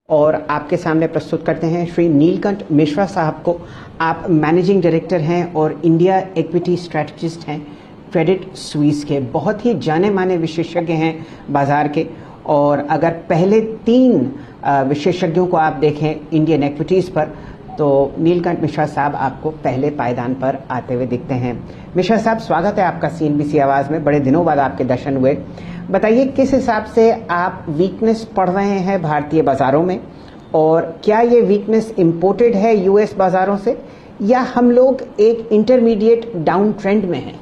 और आपके सामने प्रस्तुत करते हैं श्री नीलकंठ मिश्रा साहब को। आप मैनेजिंग डायरेक्टर हैं और इंडिया इक्विटी स्ट्रेटजिस्ट हैं क्रेडिट स्विस के। बहुत ही जाने माने विशेषज्ञ हैं बाजार के। और अगर पहले 3 विशेषज्ञों को आप देखें इंडियन इक्विटीज़ पर, तो नीलकंठ मिश्रा साहब आपको पहले पायदान पर आते हुए दिखते हैं। मिश्रा साहब, स्वागत है आपका सीएनबीसी आवाज़ में। बड़े दिनों बाद आपके दर्शन हुए। बताइए, किस हिसाब से आप वीकनेस पढ़ रहे हैं भारतीय बाजारों में, और क्या ये वीकनेस इंपोर्टेड है यूएस बाजारों से, या हम लोग एक इंटरमीडिएट डाउन ट्रेंड में हैं?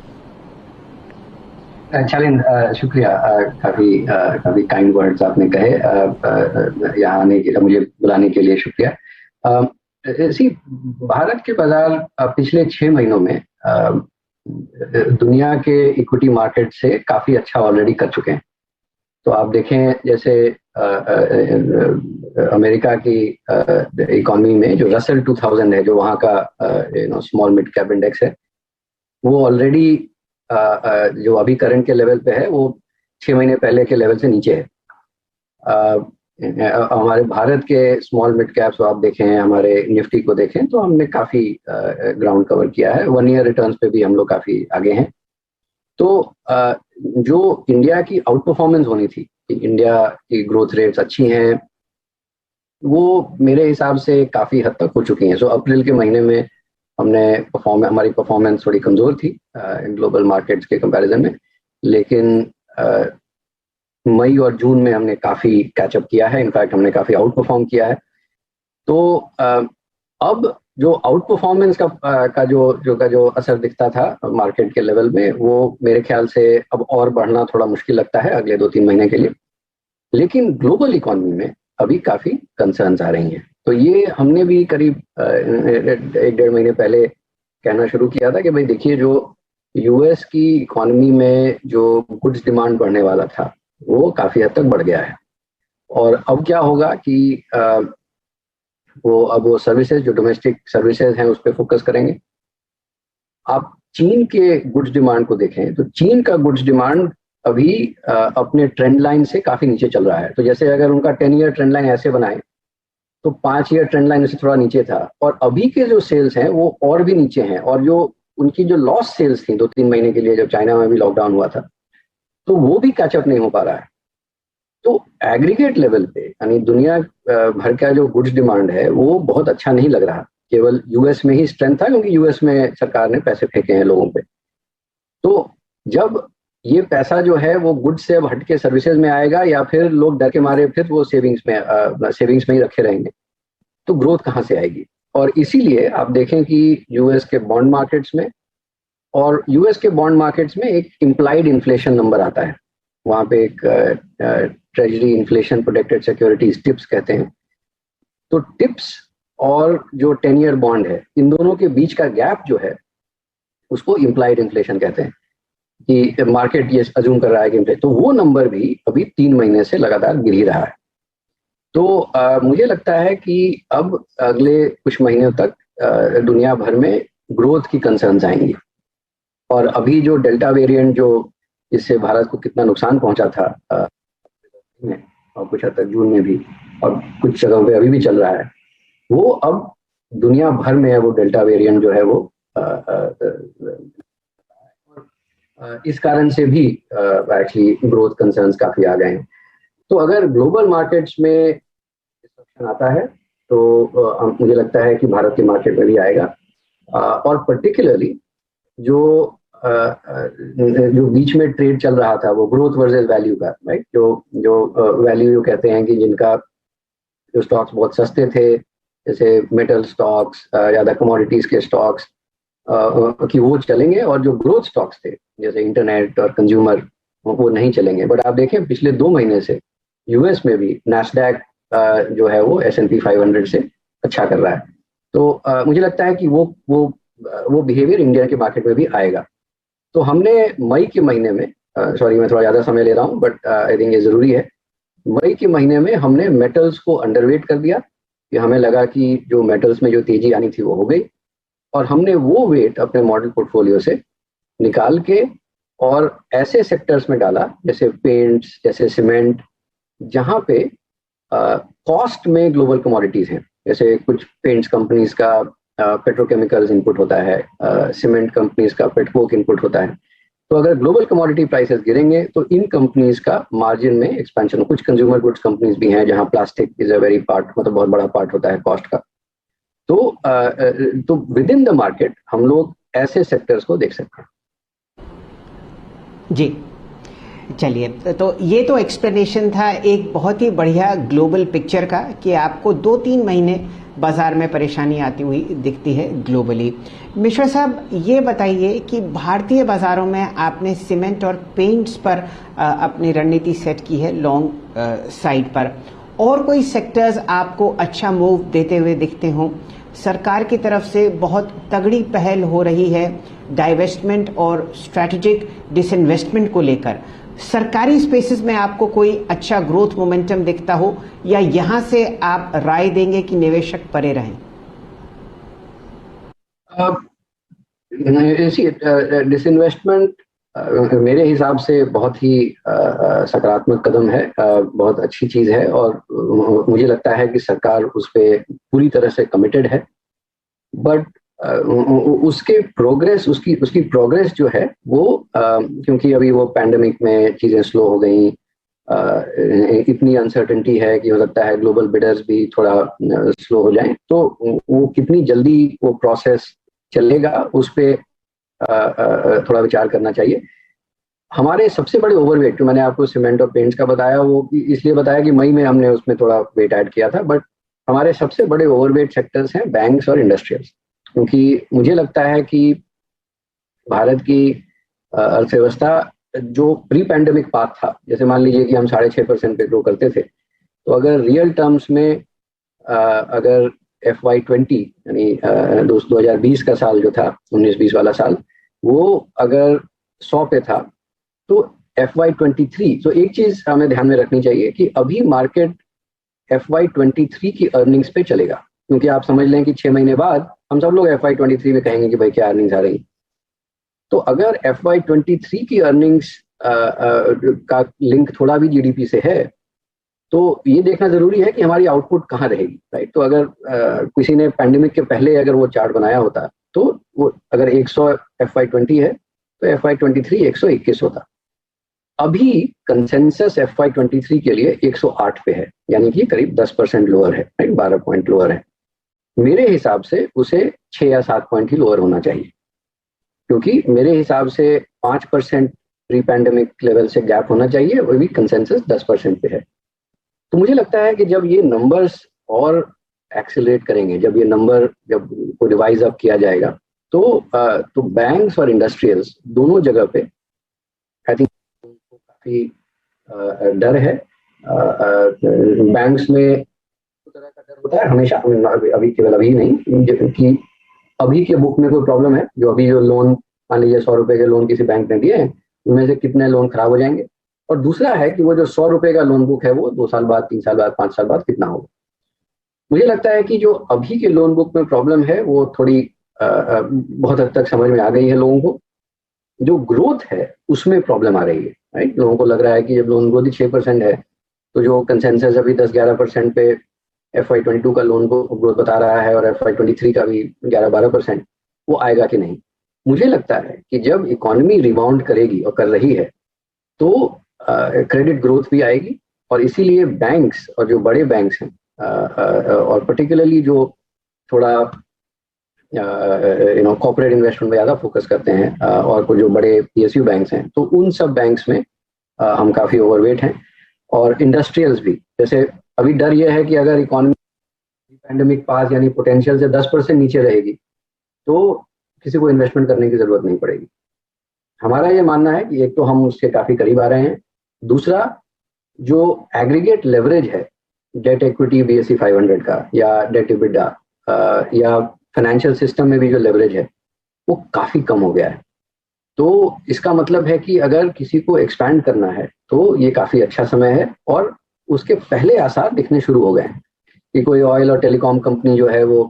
शालिन, शुक्रिया। काफी काइंड वर्ड्स आपने कहे। यहाँ आने के, मुझे बुलाने के लिए शुक्रिया। भारत के बाजार पिछले 6 महीनों में दुनिया के इक्विटी मार्केट से काफी अच्छा ऑलरेडी कर चुके हैं। तो आप देखें, जैसे अमेरिका की इकोनॉमी में जो रसल 2000 है, जो वहाँ का स्मॉल मिड कैप इंडेक्स है, वो ऑलरेडी जो अभी करंट के लेवल पे है, वो 6 महीने पहले के लेवल से नीचे है। हमारे भारत के स्मॉल मिड कैप्स आप देखें, हमारे निफ्टी को देखें, तो हमने काफी ग्राउंड कवर किया है। 1 ईयर रिटर्न्स पे भी हम लोग काफी आगे हैं। तो जो इंडिया की आउट परफॉर्मेंस होनी थी, इंडिया की ग्रोथ रेट्स अच्छी हैं, वो मेरे हिसाब से काफी हद तक हो चुकी हैं। सो अप्रैल के महीने में हमारी परफॉर्मेंस थोड़ी कमजोर थी ग्लोबल मार्केट्स के कंपैरिजन में, लेकिन मई और जून में हमने काफी कैचअप किया है। इनफैक्ट हमने काफी आउट परफॉर्म किया है। तो अब जो आउट परफॉर्मेंस का जो असर दिखता था मार्केट के लेवल में, वो मेरे ख्याल से अब और बढ़ना थोड़ा मुश्किल लगता है अगले 2-3 महीने के लिए। लेकिन ग्लोबल इकोनॉमी में अभी काफी कंसर्न्स आ रही हैं। तो ये हमने भी करीब 1-1.5 महीने पहले कहना शुरू किया था कि भाई देखिए, जो यूएस की इकोनॉमी में जो गुड्स डिमांड बढ़ने वाला था, वो काफी हद तक बढ़ गया है। और अब क्या होगा कि वो सर्विसेज, जो डोमेस्टिक सर्विसेज हैं, उस पर फोकस करेंगे। आप चीन के गुड्स डिमांड को देखें, तो चीन का गुड्स डिमांड अभी अपने ट्रेंड लाइन से काफी नीचे चल रहा है। तो जैसे अगर उनका 10 ईयर ट्रेंड लाइन ऐसे बनाए, तो 5 ईयर ट्रेंड लाइन से थोड़ा नीचे था, और अभी के जो सेल्स हैं वो और भी नीचे हैं। और जो उनकी जो लॉस सेल्स थी 2-3 महीने के लिए, जब चाइना में भी लॉकडाउन हुआ था, तो वो भी कैचअप नहीं हो पा रहा है। तो एग्रीगेट लेवल पे, यानी दुनिया भर का जो गुड्स डिमांड है, वो बहुत अच्छा नहीं लग रहा। केवल यूएस में ही स्ट्रेंथ था, क्योंकि यूएस में सरकार ने पैसे फेंके हैं लोगों पे। तो जब ये पैसा जो है वो गुड्स से अब हट के सर्विसेज में आएगा, या फिर लोग डर के मारे फिर वो सेविंग्स में ही रखे रहेंगे, तो ग्रोथ कहाँ से आएगी? और इसीलिए आप देखें कि यूएस के बॉन्ड मार्केट्स में एक इम्प्लाइड इन्फ्लेशन नंबर आता है। वहाँ पे एक treasury inflation protected securities, tips कहते हैं। तो टिप्स और जो 10 ईयर बॉन्ड है, इन दोनों के बीच का गैप जो है, उसको इम्प्लाइड इन्फ्लेशन कहते हैं, कि मार्केट ये अज्यूम कर रहा है कि तो वो नंबर भी अभी 3 महीने से लगातार गिर ही रहा है। तो मुझे लगता है कि अब अगले कुछ महीनों तक दुनिया भर में ग्रोथ की कंसर्न्स आएंगी। और अभी जो डेल्टा वेरिएंट, जो इससे भारत को कितना नुकसान पहुंचा था और कुछ हद तक जून में भी, और कुछ जगहों पे अभी भी चल रहा है, वो अब दुनिया भर में है। वो डेल्टा वेरिएंट जो है, वो इस कारण से भी एक्चुअली ग्रोथ कंसर्न्स काफी आ गए हैं। तो अगर ग्लोबल मार्केट्स में डिस्ट्रक्शन आता है, तो मुझे लगता है कि भारत के मार्केट में भी आएगा। और पर्टिकुलरली जो बीच में ट्रेड चल रहा था, वो ग्रोथ वर्सेस वैल्यू का, राइट, जो वैल्यू कहते हैं कि जिनका जो स्टॉक्स बहुत सस्ते थे, जैसे मेटल स्टॉक्स या कमोडिटीज के स्टॉक्स, कि वो चलेंगे, और जो ग्रोथ स्टॉक्स थे जैसे इंटरनेट और कंज्यूमर, वो नहीं चलेंगे। बट आप देखें, पिछले 2 महीने से यूएस में भी नैस्डैक जो है वो S&P 500 से अच्छा कर रहा है। तो मुझे लगता है कि वो बिहेवियर इंडिया के मार्केट में भी आएगा। तो हमने मई के महीने में, सॉरी मैं थोड़ा ज़्यादा समय ले रहा हूँ, बट आई थिंक ये ज़रूरी है, मई के महीने में हमने मेटल्स को अंडरवेट कर दिया, कि हमें लगा कि जो मेटल्स में जो तेजी आनी थी वो हो गई, और हमने वो वेट अपने मॉडल पोर्टफोलियो से निकाल के और ऐसे सेक्टर्स में डाला, जैसे पेंट्स, जैसे सीमेंट, जहाँ पे कॉस्ट में ग्लोबल कमोडिटीज हैं, जैसे कुछ पेंट्स कंपनीज का पेट्रोकेमिकल्स इनपुट होता है, सीमेंट कंपनीज का पेटकोक इनपुट होता है। तो अगर ग्लोबल कमोडिटी प्राइसेस गिरेंगे तो इन कंपनीज का मार्जिन में एक्सपेंशन हो। कुछ कंज्यूमर गुड्स कंपनीज भी हैं जहां plastic is a very part, मतलब बहुत बड़ा पार्ट होता है कॉस्ट का। तो विद इन द मार्केट हम लोग ऐसे सेक्टर्स को देख सकते हैं। जी चलिए, तो ये तो एक्सप्लेनेशन था एक बहुत ही बढ़िया ग्लोबल पिक्चर का कि आपको 2-3 महीने बाजार में परेशानी आती हुई दिखती है ग्लोबली। मिश्रा साहब, ये बताइए कि भारतीय बाजारों में आपने सीमेंट और पेंट्स पर अपनी रणनीति सेट की है लॉन्ग साइड पर, और कोई सेक्टर्स आपको अच्छा मूव देते हुए दिखते हों? सरकार की तरफ से बहुत तगड़ी पहल हो रही है डाइवेस्टमेंट और स्ट्रैटेजिक डिसइन्वेस्टमेंट को लेकर। सरकारी स्पेसेस में आपको कोई अच्छा ग्रोथ मोमेंटम दिखता हो, या यहां से आप राय देंगे कि निवेशक परे रहें? डिसइन्वेस्टमेंट मेरे हिसाब से बहुत ही सकारात्मक कदम है, बहुत अच्छी चीज है, और मुझे लगता है कि सरकार उस पर पूरी तरह से कमिटेड है। बट उसके प्रोग्रेस उसकी प्रोग्रेस जो है वो क्योंकि अभी वो पैंडेमिक में चीजें स्लो हो गई, इतनी अनसर्टेनिटी है कि हो सकता है ग्लोबल बिडर्स भी थोड़ा स्लो हो जाएं, तो वो कितनी जल्दी वो प्रोसेस चलेगा उस पर थोड़ा विचार करना चाहिए। हमारे सबसे बड़े ओवरवेट जो मैंने आपको सीमेंट और पेंट्स का बताया, वो इसलिए बताया कि मई में हमने उसमें थोड़ा वेट ऐड किया था, बट हमारे सबसे बड़े ओवरवेट सेक्टर्स हैं बैंक्स और इंडस्ट्रियल्स। क्योंकि मुझे लगता है कि भारत की अर्थव्यवस्था जो प्री पैंडेमिक पाथ था, जैसे मान लीजिए कि हम 6.5% पे ग्रो करते थे, तो अगर रियल टर्म्स में अगर FY20 यानी 2020 का साल जो था, 19-20 वाला साल, वो अगर 100 पे था, तो FY23, तो एक चीज हमें ध्यान में रखनी चाहिए कि अभी मार्केट FY23 की अर्निंग्स पे चलेगा, क्योंकि आप समझ लें कि 6 महीने बाद हम सब लोग FY23 में कहेंगे कि भाई क्या अर्निंग्स आ रही। तो अगर FY23 की अर्निंग्स का लिंक थोड़ा भी GDP से है, तो ये देखना जरूरी है कि हमारी आउटपुट कहाँ रहेगी, राइट। तो अगर किसी ने पैंडेमिक के पहले अगर वो चार्ट बनाया होता, तो वो अगर 100 FY20 है तो FY23 121 होता। अभी कंसेंसस FY23 के लिए 108 पे है, यानी कि करीब 10% लोअर है, राइट, 12 पॉइंट लोअर है। मेरे हिसाब से उसे 6 या 7 पॉइंट ही लोअर होना चाहिए, क्योंकि मेरे हिसाब से 5% प्री पैंडेमिक लेवल से गैप होना चाहिए, वो भी कंसेंसस 10% पे है। तो मुझे लगता है कि जब ये नंबर्स और एक्सेलरेट करेंगे, जब ये नंबर जब रिवाइज अप किया जाएगा, तो बैंक्स और इंडस्ट्रियल्स दोनों जगह पे आई थिंक काफी डर है। बैंक्स में तरह का डर होता है हमेशा, अभी केवल अभी नहीं, कि अभी के बुक में कोई प्रॉब्लम है, जो अभी जो लोन मान लीजिए 100 रुपए के लोन किसी बैंक ने दिए हैं, उनमें से कितने लोन खराब हो जाएंगे, और दूसरा है कि वो जो 100 रुपए का लोन बुक है वो 2 साल बाद, 3 साल बाद, 5 साल बाद कितना होगा। मुझे लगता है कि जो अभी के लोन बुक में प्रॉब्लम है वो थोड़ी बहुत हद तक समझ में आ गई है लोगों को। जो ग्रोथ है उसमें प्रॉब्लम आ रही है, राइट। लोगों को लग रहा है कि जब लोन ग्रोथ ही 6% है, तो जो कंसेंसस अभी 10-11% पे FY22 का लोन ग्रोथ बता रहा है, और FY23 का भी 11-12%, वो आएगा कि नहीं। मुझे लगता है कि जब इकोनॉमी रिबाउंड करेगी, और कर रही है, तो क्रेडिट ग्रोथ भी आएगी, और इसीलिए बैंक्स और जो बड़े बैंक्स हैं, और पर्टिकुलरली जो थोड़ा कॉर्पोरेट इन्वेस्टमेंट में ज़्यादा फोकस करते हैं, और कुछ जो बड़े PSU बैंक्स हैं, तो उन सब बैंक्स में हम काफ़ी ओवरवेट हैं। और इंडस्ट्रियल्स भी, जैसे अभी डर यह है कि अगर इकोनॉमी पैंडेमिक पास यानी पोटेंशियल से 10% नीचे रहेगी, तो किसी को इन्वेस्टमेंट करने की जरूरत नहीं पड़ेगी। हमारा ये मानना है कि एक तो हम उसके काफी करीब आ रहे हैं, दूसरा जो एग्रीगेट लेवरेज है डेट इक्विटी BSE 500 का, या डेट EBITDA, या फाइनेंशियल सिस्टम में भी जो लेवरेज है वो काफी कम हो गया है। तो इसका मतलब है कि अगर किसी को एक्सपैंड करना है तो ये काफी अच्छा समय है, और उसके पहले आसार दिखने शुरू हो गए हैं कि कोई ऑयल और टेलीकॉम कंपनी जो है वो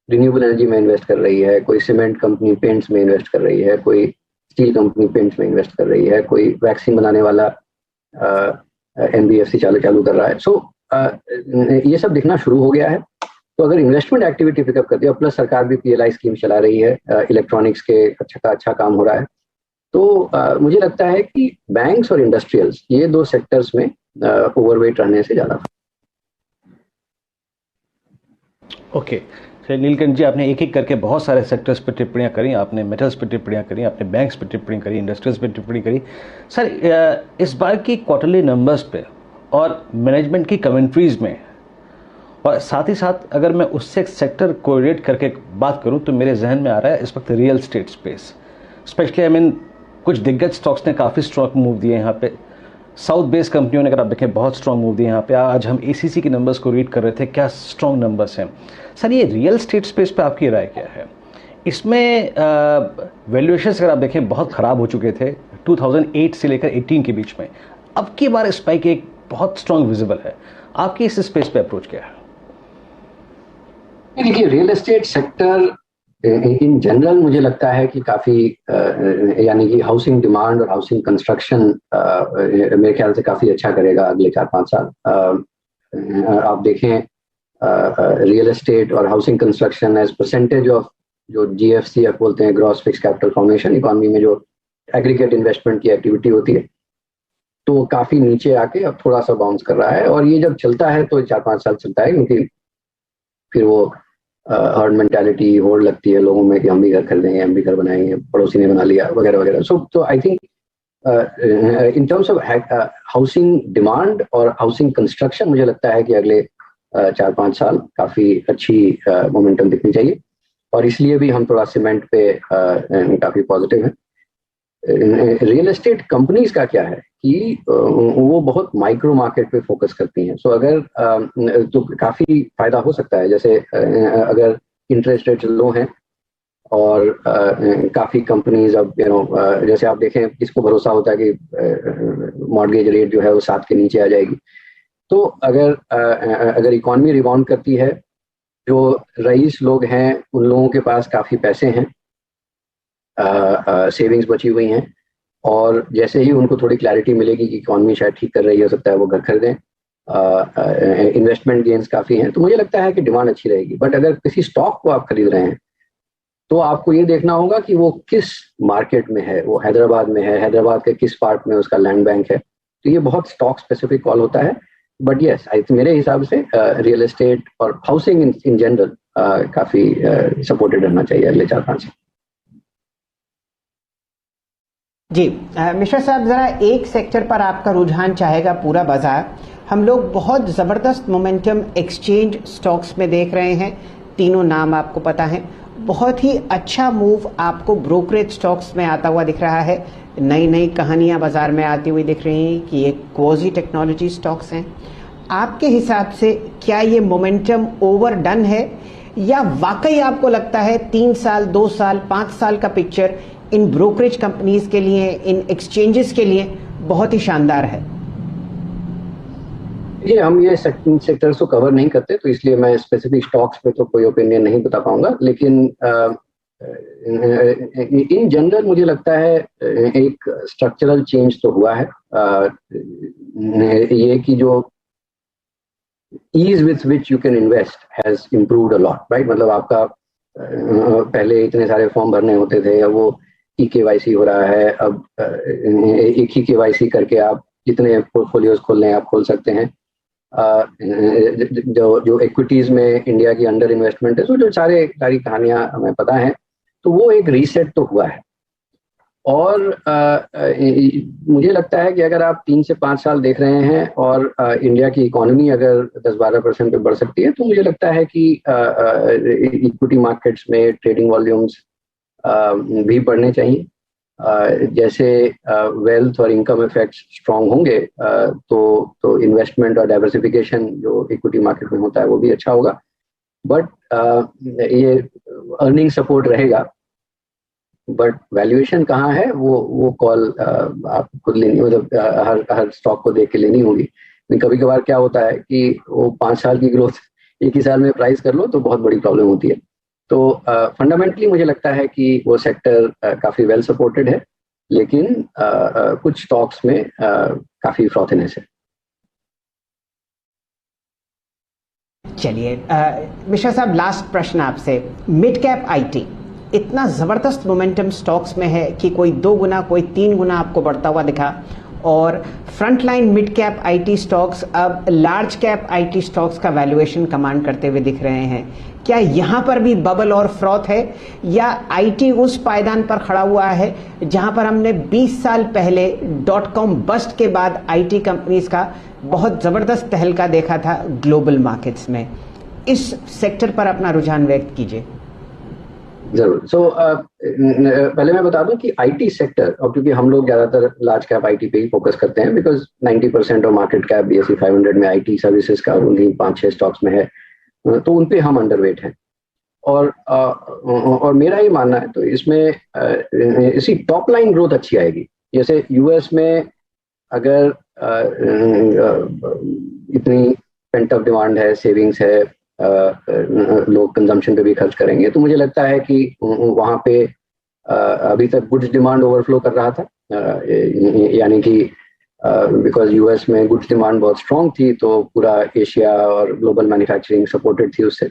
रिन्यूएबल एनर्जी में इन्वेस्ट कर रही है, कोई सीमेंट कंपनी पेंट्स में इन्वेस्ट कर रही है, कोई स्टील कंपनी पेंट्स में इन्वेस्ट कर रही है, कोई वैक्सीन बनाने वाला NBFC चालू कर रहा है। सो ये सब दिखना शुरू हो गया है। तो अगर इन्वेस्टमेंट एक्टिविटी पिकअप करती है, प्लस सरकार भी PLI स्कीम चला रही है, इलेक्ट्रॉनिक्स के अच्छा काम हो रहा है, तो मुझे लगता है कि बैंक्स और इंडस्ट्रियल्स, ये दो सेक्टर्स में ओवरवेट रहने से ज्यादा। ओके सर, नीलकंठ जी, आपने एक एक करके बहुत सारे सेक्टर्स पर टिप्पणियां करी। आपने मेटल्स पर टिप्पणियां करी, आपने बैंक्स पर टिप्पणी करी, इंडस्ट्रीज पर टिप्पणी करी। सर, इस बार की क्वार्टरली नंबर्स पे और मैनेजमेंट की कमेंट्रीज में, और साथ ही साथ अगर मैं उससे एक सेक्टर कोरिलेट करके बात करूं तो मेरे जहन में आ रहा है इस वक्त real estate space. Specially I mean कुछ दिग्गज स्टॉक्स ने काफ़ी स्ट्रॉन्ग मूव दिए यहाँ पे। साउथ बेस्ड कंपनियों ने, अगर आप देखें, बहुत स्ट्रॉन्ग मूव दिए यहाँ पे। आज हम ACC के नंबर्स को रीड कर रहे थे, क्या स्ट्रॉन्ग नंबर्स हैं। सर, ये रियल स्टेट स्पेस पे आपकी राय क्या है? इसमें वैल्यूएशंस अगर आप देखें बहुत ख़राब हो चुके थे 2008 से लेकर 18 के बीच में। अब की बार स्पाइक एक बहुत स्ट्रॉन्ग विजिबल है। आपकी इस स्पेस पे अप्रोच क्या है? देखिए, real estate sector in general मुझे लगता है कि काफी यानी कि हाउसिंग डिमांड और हाउसिंग कंस्ट्रक्शन मेरे ख्याल से काफी अच्छा करेगा अगले 4-5 साल। आप देखें, रियल एस्टेट और housing construction as percentage of जो GFCF बोलते हैं, gross fix capital formation, economy में जो एग्रीगेट इन्वेस्टमेंट की एक्टिविटी होती है, तो काफी नीचे आके अब थोड़ा सा बाउंस कर रहा है। और ये जब चलता है तो 4-5 साल चलता है, क्योंकि फिर वो हर्ड मेंटालिटी होड़ लगती है लोगों में कि हम भी घर खरीदेंगे, हम भी घर बनाएंगे, पड़ोसी ने बना लिया, वगैरह वगैरह। सो तो I think in terms of housing demand और हाउसिंग कंस्ट्रक्शन, मुझे लगता है कि अगले 4-5 साल काफी अच्छी मोमेंटम दिखनी चाहिए। और इसलिए भी हम थोड़ा सीमेंट पे काफी पॉजिटिव हैं। रियल एस्टेट कंपनीज का क्या है कि वो बहुत माइक्रो मार्केट पे फोकस करती हैं। सो अगर तो काफी फायदा हो सकता है। जैसे अगर इंटरेस्ट रेट लो हैं और काफी कंपनीज अब जैसे आप देखें, किसको भरोसा होता है कि मॉर्गेज रेट जो है वो 7 के नीचे आ जाएगी। तो अगर इकोनॉमी रिबाउंड करती है, जो रईस लोग हैं उन लोगों के पास काफी पैसे हैं, सेविंग्स बची हुई हैं, और जैसे ही उनको थोड़ी क्लैरिटी मिलेगी कि इकॉनमी शायद ठीक कर रही हो सकता है वो घर खरीदें, इन्वेस्टमेंट गेन्स काफ़ी हैं, तो मुझे लगता है कि डिमांड अच्छी रहेगी। बट अगर किसी स्टॉक को आप खरीद रहे हैं तो आपको ये देखना होगा कि वो किस मार्केट में है, वो हैदराबाद में है, हैदराबाद के किस पार्ट में उसका लैंड बैंक है। तो ये बहुत स्टॉक स्पेसिफिक कॉल होता है। बट यस, मेरे हिसाब से रियल एस्टेट और हाउसिंग इन जनरल काफ़ी सपोर्टेड रहना चाहिए अगले 4-5 साल। जी मिश्रा साहब, ज़रा एक सेक्टर पर आपका रुझान चाहेगा पूरा बाजार। हम लोग बहुत ज़बरदस्त मोमेंटम एक्सचेंज स्टॉक्स में देख रहे हैं, तीनों नाम आपको पता है। बहुत ही अच्छा मूव आपको ब्रोकरेज स्टॉक्स में आता हुआ दिख रहा है। नई नई कहानियां बाजार में आती हुई दिख रही हैं कि ये क्वाजी टेक्नोलॉजी स्टॉक्स हैं। आपके हिसाब से क्या ये मोमेंटम ओवरडन है, या वाकई आपको लगता है 3 साल, 2 साल, 5 साल का पिक्चर इन ब्रोकरेज कंपनीज के लिए, इन एक्सचेंजेस के लिए बहुत ही शानदार है? ये हम ये सेक्टर्स को कवर नहीं करते, तो इसलिए मैं स्पेसिफिक स्टॉक्स पे तो कोई ओपिनियन नहीं बता पाऊंगा। लेकिन इन जनरल मुझे लगता है एक स्ट्रक्चरल चेंज तो हुआ है। ये कि जो ease with which you can invest has improved a lot, right? मतलब आपका पहले इतने सारे फॉर्म भरने होते थे, अब वो KYC हो रहा है। अब एक ही KYC करके आप जितने पोर्टफोलियोज खोलने आप खोल सकते हैं। जो इक्विटीज में इंडिया की अंडर इन्वेस्टमेंट है, तो जो सारी कहानियां हमें पता है, तो वो एक रीसेट तो हुआ है। और मुझे लगता है कि अगर आप 3 से 5 साल देख रहे हैं और इंडिया की इकोनॉमी अगर 10-12% पे बढ़ सकती है, तो मुझे लगता है कि इक्विटी मार्केट्स में ट्रेडिंग वॉल्यूम्स भी बढ़ने चाहिए। जैसे वेल्थ और इनकम इफेक्ट्स स्ट्रांग होंगे, तो इन्वेस्टमेंट और डाइवर्सिफिकेशन जो इक्विटी मार्केट में होता है वो भी अच्छा होगा। बट ये अर्निंग सपोर्ट रहेगा, बट वैल्यूएशन कहाँ है वो कॉल आप खुद लेनी, मतलब हर स्टॉक को देख के लेनी होगी। कभी कभार क्या होता है कि वो 5 साल की ग्रोथ एक ही साल में प्राइस कर लो तो बहुत बड़ी प्रॉब्लम होती है। तो फंडामेंटली मुझे लगता है कि वो सेक्टर काफी वेल सपोर्टेड है, लेकिन कुछ स्टॉक्स में काफी फ्रॉथीनेस है। चलिए मिश्रा साहब, लास्ट प्रश्न आपसे। मिड कैप आईटी इतना जबरदस्त मोमेंटम स्टॉक्स में है कि कोई 2 गुना कोई 3 गुना आपको बढ़ता हुआ दिखा, और frontline mid cap IT stocks अब लार्ज कैप आईटी स्टॉक्स का वैल्यूएशन कमांड करते हुए दिख रहे हैं। क्या यहां पर भी बबल और फ्रॉथ है, या आईटी उस पायदान पर खड़ा हुआ है जहां पर हमने 20 साल पहले .com बस्ट के बाद आईटी कंपनीज का बहुत जबरदस्त तहलका देखा था ग्लोबल मार्केट्स में? इस सेक्टर पर अपना रुझान व्यक्त कीजिए। जरूर। पहले मैं बता दूं कि आईटी सेक्टर, और क्योंकि हम लोग ज्यादातर लार्ज कैप आईटी पे ही फोकस करते हैं, because 90% of market cap BSE 500 में आईटी सर्विसेज का उन्हीं 5-6 स्टॉक्स में है, तो उन पे हम अंडरवेट हैं। और मेरा ये मानना है, तो इसमें इसी टॉप लाइन ग्रोथ अच्छी आएगी। जैसे यूएस में अगर इतनी पेंट अप डिमांड है, सेविंग्स है, लोग कंजम्पशन पे भी खर्च करेंगे, तो मुझे लगता है कि वहाँ पे अभी तक गुड्स डिमांड ओवरफ्लो कर रहा था, यानी कि बिकॉज यूएस में गुड्स डिमांड बहुत स्ट्रांग थी, तो पूरा एशिया और ग्लोबल मैन्युफैक्चरिंग सपोर्टेड थी उससे।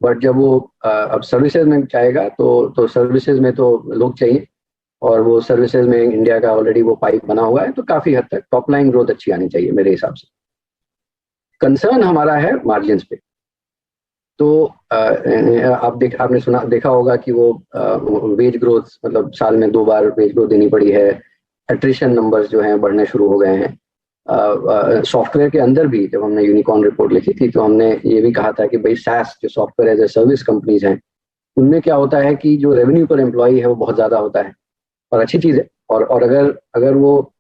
बट जब वो अब सर्विसेज में जाएगा, तो सर्विसेज में तो लोग चाहिए, और वो सर्विसेज में इंडिया का ऑलरेडी वो पाइप बना हुआ है, तो काफी हद तक टॉप लाइन ग्रोथ अच्छी आनी चाहिए मेरे हिसाब से। कंसर्न हमारा है मार्जिन्स पे। तो आपने देखा होगा कि वो वेज ग्रोथ, मतलब साल में 2 बार वेज ग्रोथ देनी पड़ी है। एट्रिशन नंबर्स जो हैं बढ़ने शुरू हो गए हैं। सॉफ्टवेयर के अंदर भी जब हमने यूनिकॉर्न रिपोर्ट लिखी थी, तो हमने ये भी कहा था कि भाई SaaS जो software as a service companies हैं, उनमें क्या होता है कि जो रेवेन्यू पर एम्प्लॉई है वो बहुत ज्यादा होता है, और अच्छी चीज है। और अगर वो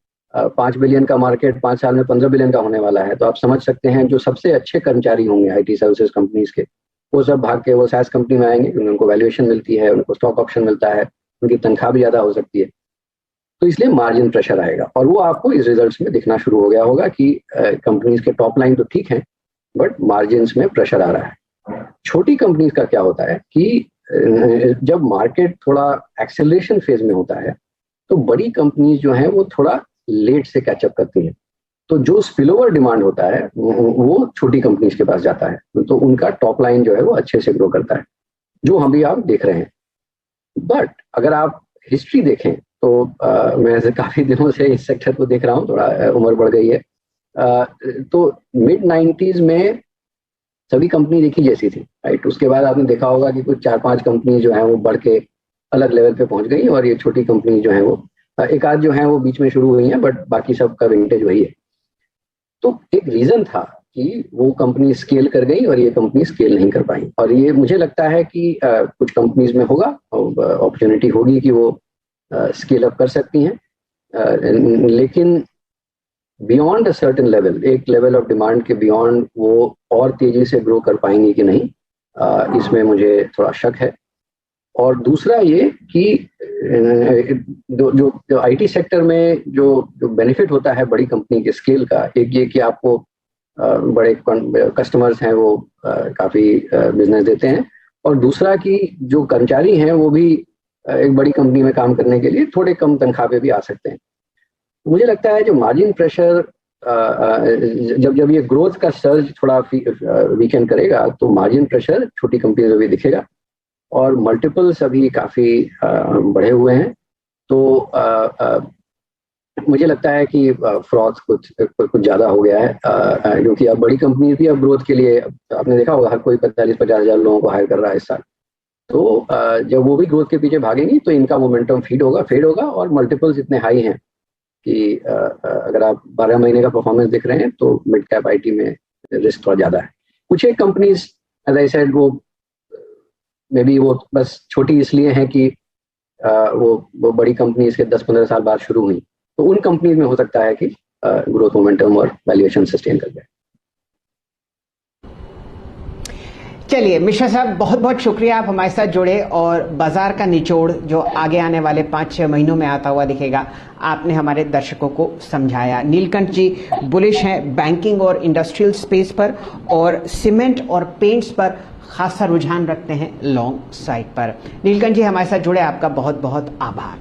5 बिलियन का मार्केट 5 साल में 15 बिलियन का होने वाला है, तो आप समझ सकते हैं जो सबसे अच्छे कर्मचारी होंगे आईटी सर्विसेज कंपनीज के, वो सब भाग के वो SaaS कंपनी में आएंगे, क्योंकि उनको वैल्यूएशन मिलती है, उनको स्टॉक ऑप्शन मिलता है, उनकी तनख्वाह भी ज्यादा हो सकती है। तो इसलिए मार्जिन प्रेशर आएगा, और वो आपको इस रिजल्ट्स में दिखना शुरू हो गया होगा कि कंपनीज के टॉप लाइन तो ठीक है, बट मार्जिन में प्रेशर आ रहा है। छोटी कंपनीज का क्या होता है कि जब मार्केट थोड़ा एक्सेलरेशन फेज में होता है, तो बड़ी कंपनीज जो हैं वो थोड़ा लेट से कैचअप करती हैं, तो जो स्पिलओवर डिमांड होता है वो छोटी कंपनीज के पास जाता है, तो उनका टॉप लाइन जो है वो अच्छे से ग्रो करता है, जो हम भी आप देख रहे हैं। बट अगर आप हिस्ट्री देखें, तो मैं ऐसे काफी दिनों से इस सेक्टर को देख रहा हूँ, थोड़ा उम्र बढ़ गई है, तो मिड 90s में सभी कंपनी देखी जैसी थी, राइट। उसके बाद आपने देखा होगा कि कुछ 4-5 कंपनी जो है वो बढ़ के अलग लेवल पे पहुंच गई, और ये छोटी कंपनी जो है वो एक आध जो है वो बीच में शुरू हुई है, बट बाकी सब का विंटेज वही है। तो एक रीजन था कि वो कंपनी स्केल कर गई और ये कंपनी स्केल नहीं कर पाई, और ये मुझे लगता है कि कुछ कंपनीज में होगा, अपॉर्चुनिटी होगी कि वो स्केल अप कर सकती हैं, लेकिन बियॉन्ड अ सर्टेन लेवल, एक लेवल ऑफ डिमांड के बियॉन्ड वो और तेजी से ग्रो कर पाएंगी कि नहीं, इसमें मुझे थोड़ा शक है। और दूसरा ये कि जो आईटी सेक्टर में जो बेनिफिट होता है बड़ी कंपनी के स्केल का, एक ये कि आपको बड़े कस्टमर्स हैं वो काफी बिजनेस देते हैं, और दूसरा कि जो कर्मचारी हैं वो भी एक बड़ी कंपनी में काम करने के लिए थोड़े कम तनख्वाह पे भी आ सकते हैं। मुझे लगता है जो मार्जिन प्रेशर जब ये ग्रोथ का सर्ज थोड़ा वीकेंड करेगा, तो मार्जिन प्रेशर छोटी कंपनी में भी दिखेगा, और मल्टीपल्स अभी काफी बढ़े हुए हैं। तो मुझे लगता है कि फ्रॉड कुछ ज्यादा हो गया है, क्योंकि अब बड़ी कंपनी भी अब ग्रोथ के लिए, आपने देखा होगा हर कोई 45-50 हजार लोगों को हायर कर रहा है इस साल। तो जब वो भी ग्रोथ के पीछे भागेंगी, तो इनका मोमेंटम फेड होगा, और मल्टीपल्स इतने हाई हैं कि अगर आप 12 महीने का परफॉर्मेंस देख रहे हैं, तो मिड कैप आईटी में रिस्क थोड़ा ज्यादा है। कुछ एक कंपनीज एज आई सेड वो मे बी वो बस छोटी इसलिए हैं कि वो बड़ी कंपनीज के 10-15 साल बाद शुरू हुई, तो उन कंपनीज में हो सकता है कि ग्रोथ मोमेंटम और वैल्यूएशन सस्टेन कर जाए। चलिए मिश्रा साहब, बहुत बहुत शुक्रिया, आप हमारे साथ जुड़े, और बाजार का निचोड़ जो आगे आने वाले 5-6 महीनों में आता हुआ दिखेगा, आपने हमारे दर्शकों को समझाया। नीलकंठ जी बुलिश हैं बैंकिंग और इंडस्ट्रियल स्पेस पर, और सीमेंट और पेंट्स पर खासा रुझान रखते हैं लॉन्ग साइड पर। नीलकंठ जी हमारे साथ जुड़े, आपका बहुत बहुत आभार।